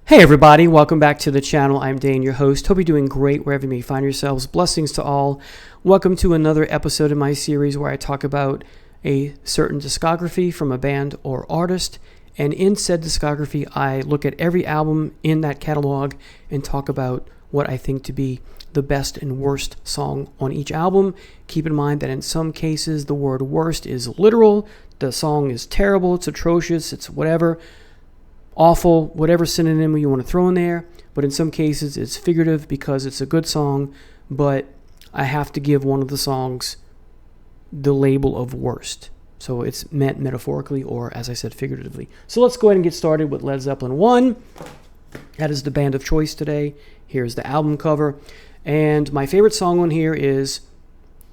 Hey everybody, welcome back to the channel. I'm Dane, your host. Hope you're doing great wherever you may find yourselves. Blessings to all. Welcome to another episode of my series where I talk about a certain discography from a band or artist. And in said discography, I look at every album in that catalog and talk about what I think to be the best and worst song on each album. Keep in mind that in some cases, the word worst is literal. The song is terrible, it's atrocious, it's whatever. Awful, whatever synonym you want to throw in there, but in some cases it's figurative because it's a good song, but I have to give one of the songs the label of worst. So it's meant metaphorically or, as I said, figuratively. So let's go ahead and get started with Led Zeppelin 1. That is the band of choice today. Here's the album cover. And my favorite song on here is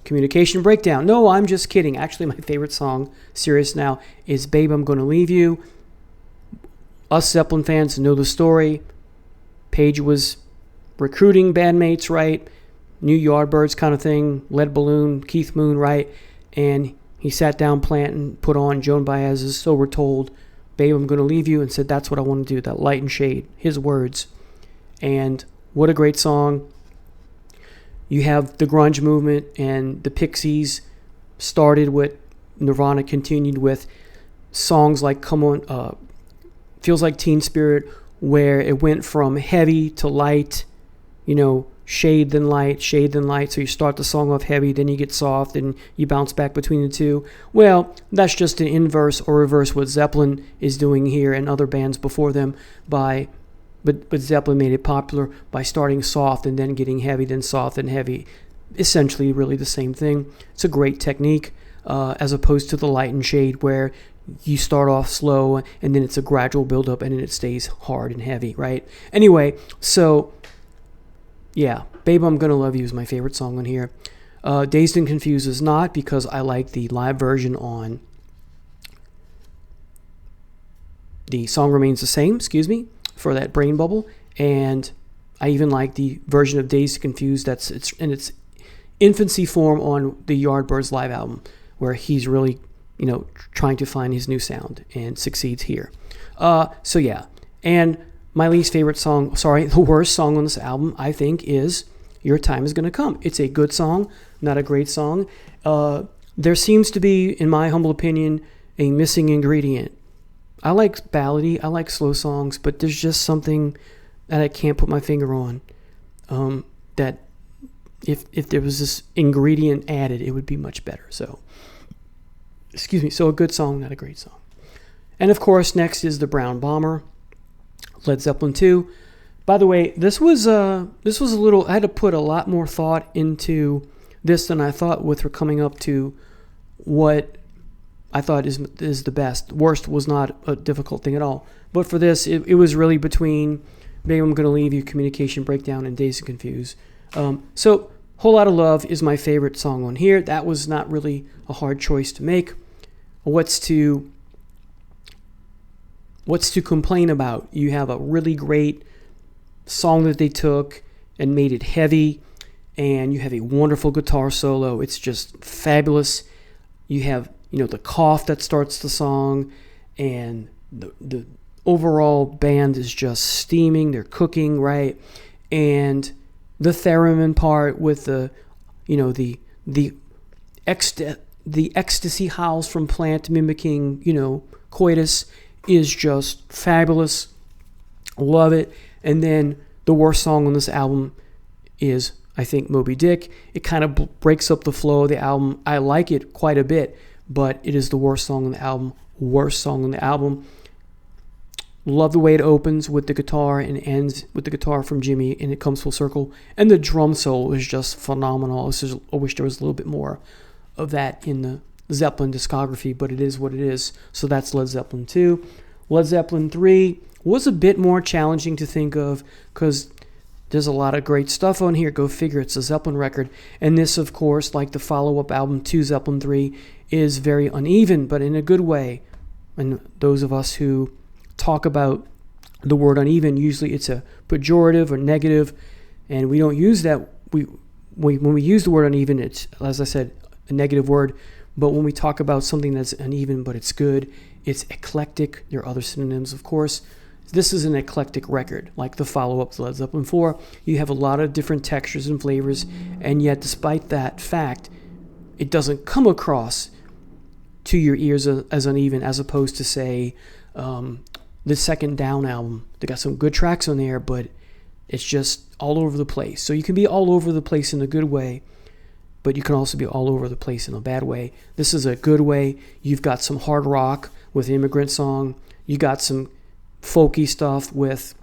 Communication Breakdown. No, I'm just kidding. Actually, my favorite song, serious now, is Babe, I'm Gonna Leave You. Us Zeppelin fans know the story. Page was recruiting bandmates, right? New Yardbirds kind of thing. Lead Balloon, Keith Moon, right? And he sat down, Plant, and put on Joan Baez's So We're Told, Babe, I'm Gonna Leave You, and said, that's what I want to do, that light and shade. His words. And what a great song. You have the grunge movement, and the Pixies started with, Nirvana continued with songs like Come On, Feels Like Teen Spirit, where it went from heavy to light, shade then light, shade then light. So you start the song off heavy, then you get soft, and you bounce back between the two. Well, that's just an inverse or reverse what Zeppelin is doing here and other bands before them. But Zeppelin made it popular by starting soft and then getting heavy, then soft and heavy. Essentially, really the same thing. It's a great technique as opposed to the light and shade where you start off slow and then it's a gradual buildup and then it stays hard and heavy, right? Anyway, so yeah, Babe, I'm Gonna Love You is my favorite song on here. Dazed and Confused is not, because I like the live version on The Song Remains the Same, for that brain bubble. And I even like the version of Dazed and Confused that's in its infancy form on the Yardbirds live album, where he's really trying to find his new sound and succeeds here. So yeah, and my least favorite song, the worst song on this album, I think, is Your Time Is Gonna Come. It's a good song, not a great song. There seems to be, in my humble opinion, a missing ingredient. I like ballady, I like slow songs, but there's just something that I can't put my finger on. That if there was this ingredient added, it would be much better. So a good song, not a great song. And of course, next is The Brown Bomber, Led Zeppelin 2. By the way, this was a little, I had to put a lot more thought into this than I thought with coming up to what I thought is the best. Worst was not a difficult thing at all. But for this, it was really between Babe, I'm Gonna Leave You, Communication Breakdown, and Dazed and Confused. So Whole Lotta Love is my favorite song on here. That was not really a hard choice to make. What's to complain about? You have a really great song that they took and made it heavy, and you have a wonderful guitar solo. It's just fabulous. You have, the cough that starts the song, and the overall band is just steaming. They're cooking, right? And the theremin part with the ecstasy howls from Plant mimicking, coitus is just fabulous. Love it. And then the worst song on this album is, I think, Moby Dick. It kind of breaks up the flow of the album. I like it quite a bit, but it is the worst song on the album. Worst song on the album. Love the way it opens with the guitar and ends with the guitar from Jimmy, and it comes full circle. And the drum solo is just phenomenal. I wish there was a little bit more of that in the Zeppelin discography, but it is what it is. So that's Led Zeppelin 2. Led Zeppelin 3 was a bit more challenging to think of because there's a lot of great stuff on here. Go figure, it's a Zeppelin record. And this, of course, like the follow-up album to Zeppelin 3, is very uneven, but in a good way. And those of us who talk about the word uneven, usually it's a pejorative or negative, and we don't use that. When we use the word uneven, it's, as I said, a negative word. But when we talk about something that's uneven but it's good, it's eclectic. There are other synonyms, of course. This is an eclectic record, like the follow-up to Led Zeppelin 4. You have a lot of different textures and flavors, and yet despite that fact, it doesn't come across to your ears as uneven, as opposed to, say, the Second Down album. They got some good tracks on there, but it's just all over the place. So you can be all over the place in a good way, but you can also be all over the place in a bad way. This is a good way. You've got some hard rock with Immigrant Song. You got some folky stuff with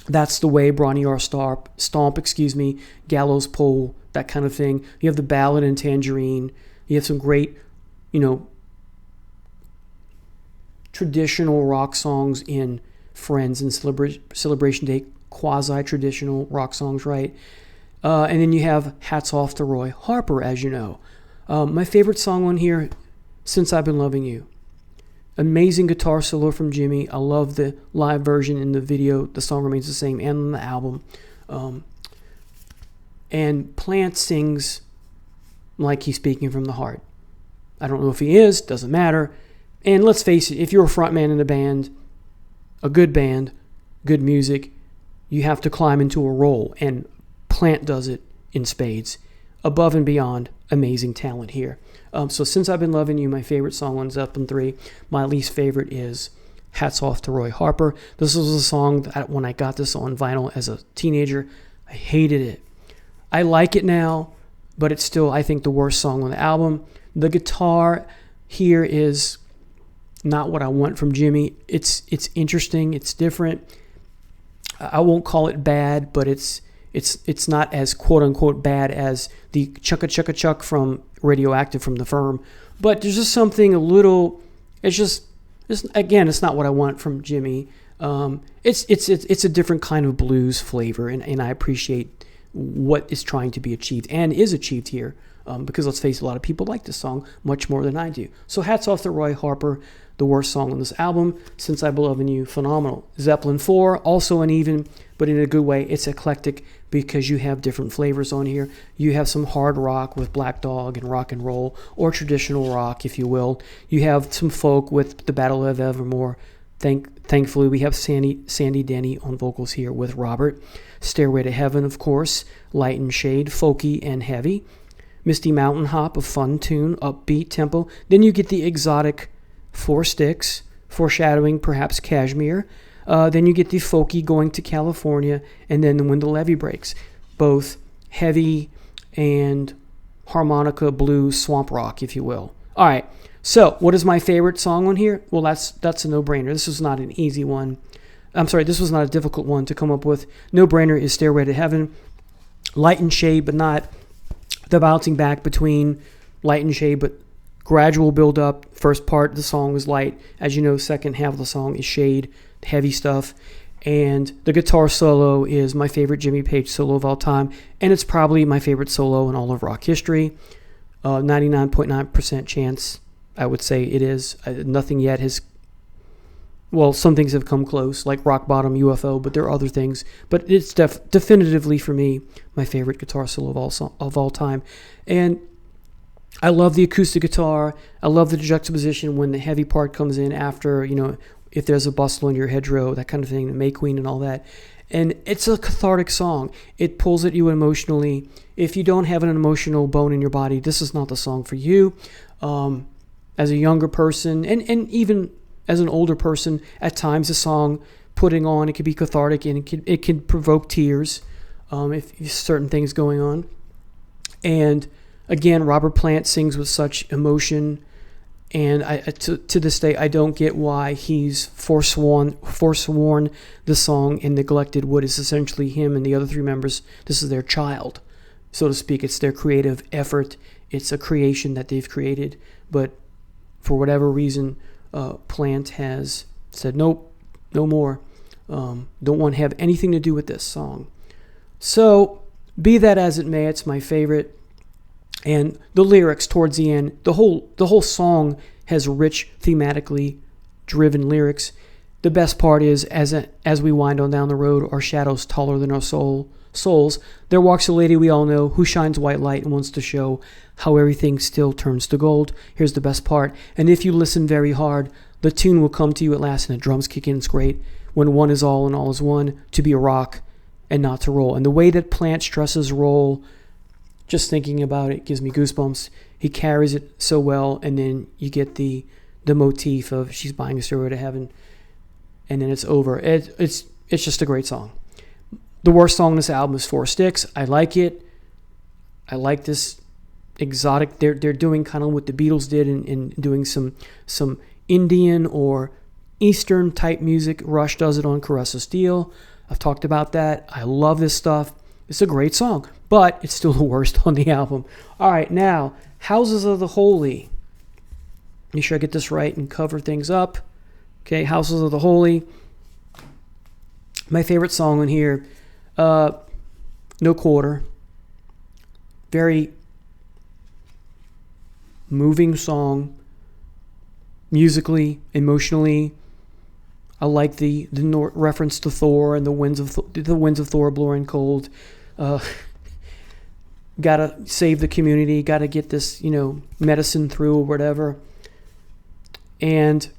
That's the Way, Brawny R. Stomp, Gallows Pole, that kind of thing. You have the ballad in Tangerine. You have some great, traditional rock songs in Friends and Celebration Day, quasi-traditional rock songs, right? And then you have Hats Off to Roy Harper, as you know. My favorite song on here, Since I've Been Loving You. Amazing guitar solo from Jimmy. I love the live version in the video. The song remains the same, and on the album. And Plant sings like he's speaking from the heart. I don't know if he is, doesn't matter. And let's face it, if you're a frontman in a band, good music, you have to climb into a role, and Plant does it in spades. Above and beyond, amazing talent here. So Since I've Been Loving You, my favorite song on Zeppelin 3. My least favorite is Hats Off to Roy Harper. This was a song that when I got this on vinyl as a teenager, I hated it. I like it now, but it's still, I think, the worst song on the album. The guitar here is not what I want from Jimmy. It's interesting. It's different. I won't call it bad, but it's not as quote-unquote bad as the Chugga Chugga Chuck from Radioactive from The Firm. But there's just something a little... It's not what I want from Jimmy. It's a different kind of blues flavor, and I appreciate what is trying to be achieved and is achieved here, because let's face it, a lot of people like this song much more than I do. So hats off to Roy Harper, the worst song on this album. Since I've Been Loving You, phenomenal. Zeppelin 4, also uneven, but in a good way. It's eclectic because you have different flavors on here. You have some hard rock with Black Dog and rock and roll, or traditional rock, if you will. You have some folk with The Battle of Evermore. Thankfully, we have Sandy Denny on vocals here with Robert. Stairway to Heaven, of course. Light and Shade, folky and heavy. Misty Mountain Hop, a fun tune, upbeat tempo. Then you get the exotic Four Sticks, foreshadowing perhaps Kashmir. Then you get the folky Going to California, and then When the Levee Breaks. Both heavy and harmonica, blues, swamp rock, if you will. All right, so what is my favorite song on here? Well, that's a no-brainer. This was not an easy one. This was not a difficult one to come up with. No-brainer is Stairway to Heaven. Light and Shade, but not the bouncing back between light and shade, but gradual build up. First part of the song is light. As you know, second half of the song is shade, heavy stuff. And the guitar solo is my favorite Jimmy Page solo of all time, and it's probably my favorite solo in all of rock history. 99.9% chance, I would say it is. Nothing yet has... Well, some things have come close, like Rock Bottom, UFO, but there are other things. But it's definitively, for me, my favorite guitar solo of all time. And I love the acoustic guitar. I love the juxtaposition when the heavy part comes in after, if there's a bustle in your hedgerow, that kind of thing, the May Queen and all that. And it's a cathartic song. It pulls at you emotionally. If you don't have an emotional bone in your body, this is not the song for you. As a younger person, and even as an older person, at times a song putting on, it can be cathartic, and it can provoke tears if certain things going on. And again, Robert Plant sings with such emotion, and to this day, I don't get why he's forsworn the song and neglected what is essentially him and the other three members. This is their child, so to speak. It's their creative effort. It's a creation that they've created, but for whatever reason, Plant has said, nope, no more. Don't want to have anything to do with this song. So, be that as it may, it's my favorite. And the lyrics towards the end, the whole song has rich, thematically driven lyrics. The best part is, as we wind on down the road, our shadows taller than our souls, there walks a lady we all know who shines white light and wants to show how everything still turns to gold. Here's the best part. And if you listen very hard, The tune will come to you at last, and the drums kick in. It's great. When one is all and all is one, to be a rock and not to roll. And the way that Plant stresses roll, just thinking about it gives me goosebumps. He carries it so well, and then you get the motif of she's buying a stairway to heaven, and then it's over. It's just a great song. The worst song on this album is Four Sticks. I like it. I like this exotic. They're doing kind of what the Beatles did in doing some Indian or Eastern type music. Rush does it on Caress of Steel. I've talked about that. I love this stuff. It's a great song, but it's still the worst on the album. All right, now, Houses of the Holy. Make sure I get this right and cover things up. Okay, Houses of the Holy. My favorite song on here, No Quarter. Very moving song, musically, emotionally. I like the reference to Thor and the winds of Thor blowing cold. Gotta save the community. Gotta get this, medicine through or whatever. And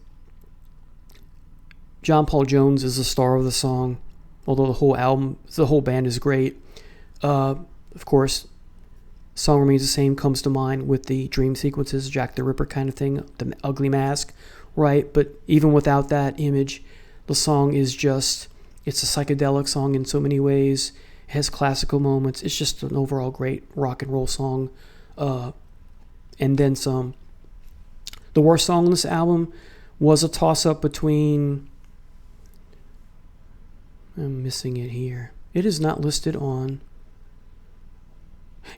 John Paul Jones is the star of the song, although the whole band is great. Of course, Song Remains the Same comes to mind with the dream sequences, Jack the Ripper kind of thing, the ugly mask, right? But even without that image, the song is it's a psychedelic song in so many ways. It has classical moments. It's just an overall great rock and roll song. And then some. The worst song on this album was a toss-up between... I'm missing it here. It is not listed on...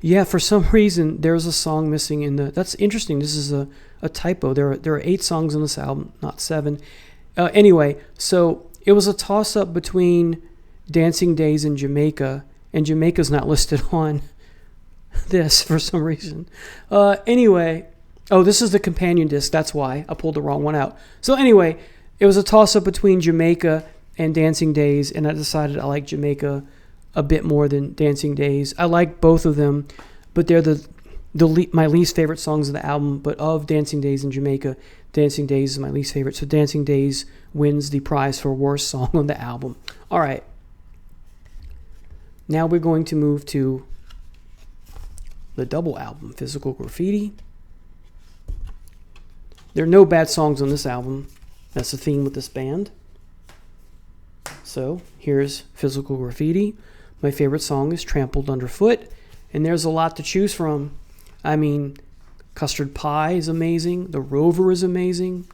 Yeah, for some reason, there's a song missing in the... That's interesting. This is a typo. There are 8 songs on this album, not 7. Anyway, so it was a toss-up between Dancing Days and Jamaica's not listed on this for some reason. Anyway, this is the companion disc. That's why I pulled the wrong one out. So anyway, it was a toss-up between Jamaica and Dancing Days, and I decided I like Jamaica a bit more than Dancing Days. I like both of them, but they're my least favorite songs of the album. But of Dancing Days and Jamaica, Dancing Days is my least favorite. So Dancing Days wins the prize for worst song on the album. All right. Now we're going to move to the double album, Physical Graffiti. There are no bad songs on this album. That's the theme with this band. So here's Physical Graffiti. My favorite song is Trampled Underfoot, and there's a lot to choose from. I mean, Custard Pie is amazing. The Rover is amazing.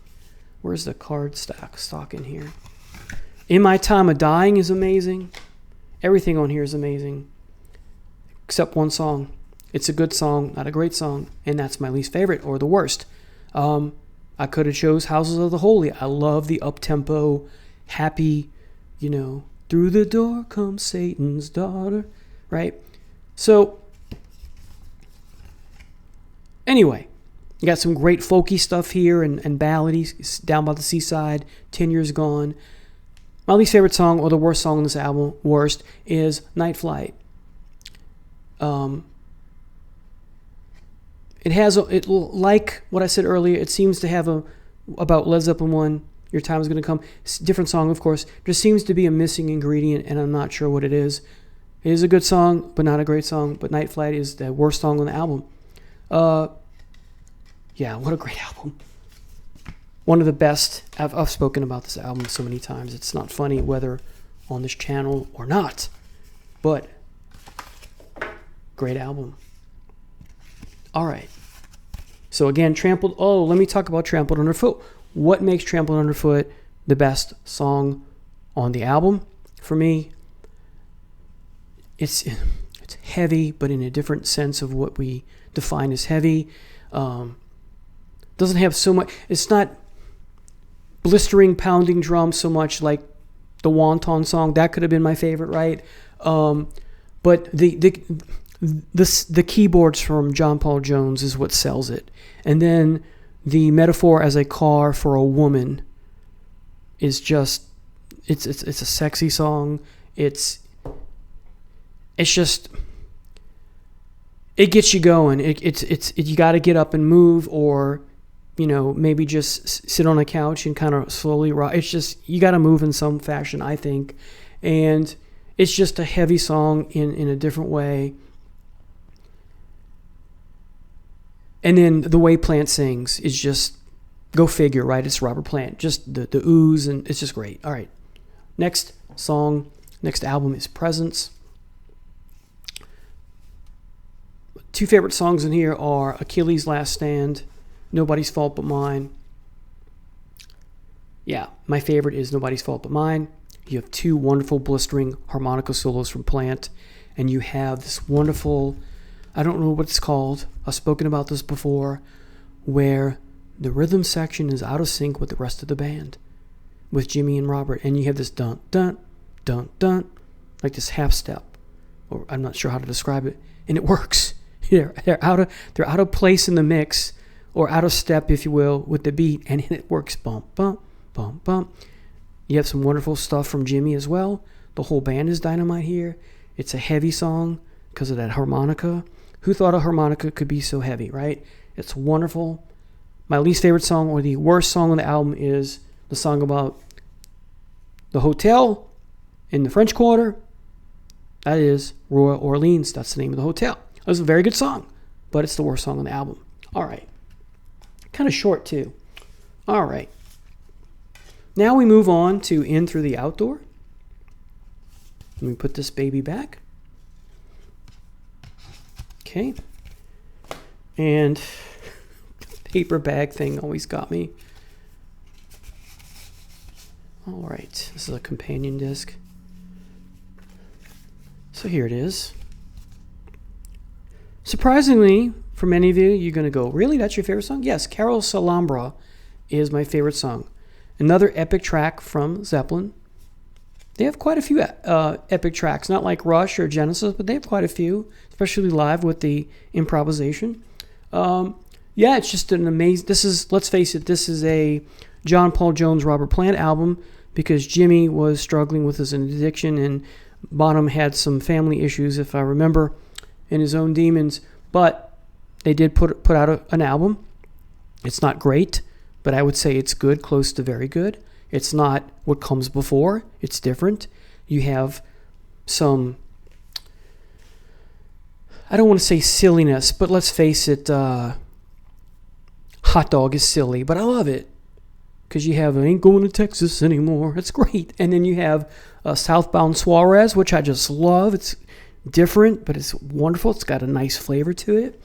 Where's the card stock in here? In My Time of Dying is amazing. Everything on here is amazing, except one song. It's a good song, not a great song, and that's my least favorite, or the worst. I could have chose Houses of the Holy. I love the up-tempo, happy, through the door comes Satan's daughter, right? So, anyway, you got some great folky stuff here and ballady, Down by the Seaside, 10 Years Gone. My least favorite song, or the worst song on this album, is Night Flight. Like what I said earlier, it seems to have about Led Zeppelin 1, Your Time Is Gonna Come. Different song, of course. There seems to be a missing ingredient, and I'm not sure what it is. It is a good song, but not a great song. But Night Flight is the worst song on the album. Yeah, what a great album. One of the best. I've spoken about this album so many times. It's not funny whether on this channel or not. But great album. All right. So again, Trampled. Oh, let me talk about Trampled Underfoot. What makes Trampled Underfoot the best song on the album? For me, it's heavy, but in a different sense of what we define as heavy. Doesn't have so much. It's not blistering, pounding drums so much like the Wonton song. That could have been my favorite, right? But the keyboards from John Paul Jones is what sells it. And then the metaphor as a car for a woman is just it's a sexy song. It's just it gets you going. It's you got to get up and move, or maybe just sit on a couch and kind of slowly rock. It's just, you got to move in some fashion, I think. And it's just a heavy song in a different way. And then the way Plant sings is just, go figure, right? It's Robert Plant. Just the ooze, and it's just great. All right. Next album is Presence. Two favorite songs in here are Achilles' Last Stand, Nobody's Fault But Mine. Yeah, my favorite is Nobody's Fault But Mine. You have two wonderful blistering harmonica solos from Plant, and you have this wonderful, I don't know what it's called, I've spoken about this before, where the rhythm section is out of sync with the rest of the band, with Jimmy and Robert, and you have this dun, dun, dun, dun, like this half step, or I'm not sure how to describe it, and it works. They're out of place in the mix, or out of step, if you will, with the beat, and it works. Bump, bump, bump, bump. You have some wonderful stuff from Jimmy as well. The whole band is dynamite here. It's a heavy song because of that harmonica. Who thought a harmonica could be so heavy, right? It's wonderful. My least favorite song, or the worst song on the album, is the song about the hotel in the French Quarter. That is Royal Orleans. That's the name of the hotel. It was a very good song, but it's the worst song on the album. All right. Kind of short, too. All right. Now we move on to In Through the Outdoor. Let me put this baby back. Okay. And paper bag thing always got me. All right. This is a companion disc. So here it is. Surprisingly, for many of you, you're going to go, really? That's your favorite song? Yes, Carol Salambra is my favorite song. Another epic track from Zeppelin. They have quite a few epic tracks, not like Rush or Genesis, but they have quite a few, especially live with the improvisation. Yeah, it's just an amazing... let's face it, this is a John Paul Jones, Robert Plant album, because Jimmy was struggling with his addiction, and Bonham had some family issues, if I remember, and his own demons. But they did put out an album. It's not great, but I would say it's good, close to very good. It's not what comes before. It's different. You have some, I don't want to say silliness, but let's face it, Hot Dog is silly, but I love it. Because you have Ain't Going to Texas Anymore. It's great. And then you have Southbound Suarez, which I just love. It's different, but it's wonderful. It's got a nice flavor to it.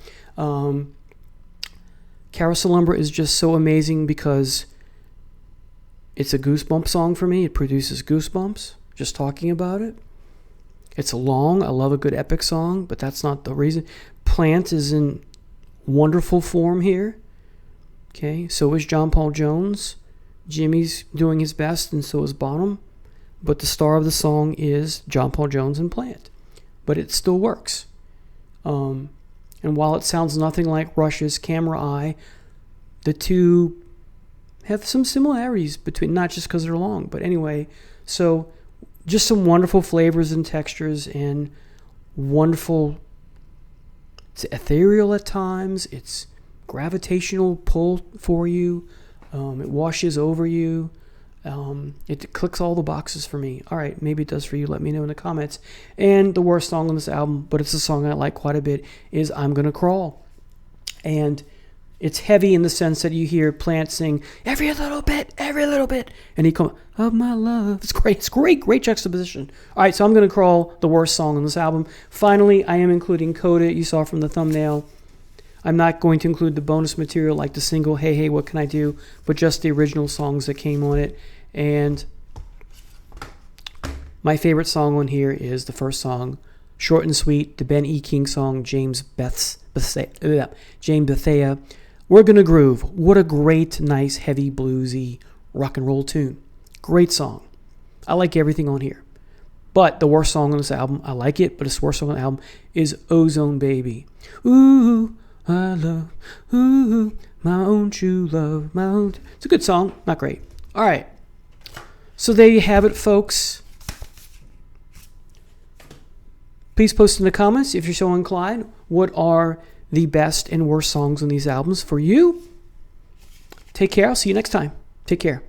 Carousel Lumber is just so amazing because it's a goosebump song for me. It produces goosebumps just talking about it. It's long. I love a good epic song, but that's not the reason. Plant is in wonderful form here. Okay, so is John Paul Jones. Jimmy's doing his best, and so is Bonham. But the star of the song is John Paul Jones and Plant. But it still works. And while it sounds nothing like Rush's Camera Eye, the two have some similarities between, not just because they're long, but anyway. So just some wonderful flavors and textures, and wonderful, it's ethereal at times. It's gravitational pull for you. It washes over you. It clicks all the boxes for me. All right, maybe it does for you. Let me know in the comments. And the worst song on this album, but it's a song I like quite a bit, is I'm Gonna Crawl. And it's heavy in the sense that you hear Plant sing, every little bit, and he comes, of my love. It's great juxtaposition. All right, so I'm Gonna Crawl, the worst song on this album. Finally, I am including Coda, you saw from the thumbnail. I'm not going to include the bonus material like the single, Hey, Hey, What Can I Do, but just the original songs that came on it. And my favorite song on here is the first song, short and sweet, the Ben E. King song, James Bethea. We're Gonna Groove. What a great, nice, heavy, bluesy rock and roll tune. Great song. I like everything on here. But the worst song on this album, I like it, but the worst song on the album is Ozone Baby. Ooh, I love, ooh, my own true love, my own. It's a good song, not great. All right. So there you have it, folks. Please post in the comments, if you're so inclined, what are the best and worst songs on these albums for you. Take care. I'll see you next time. Take care.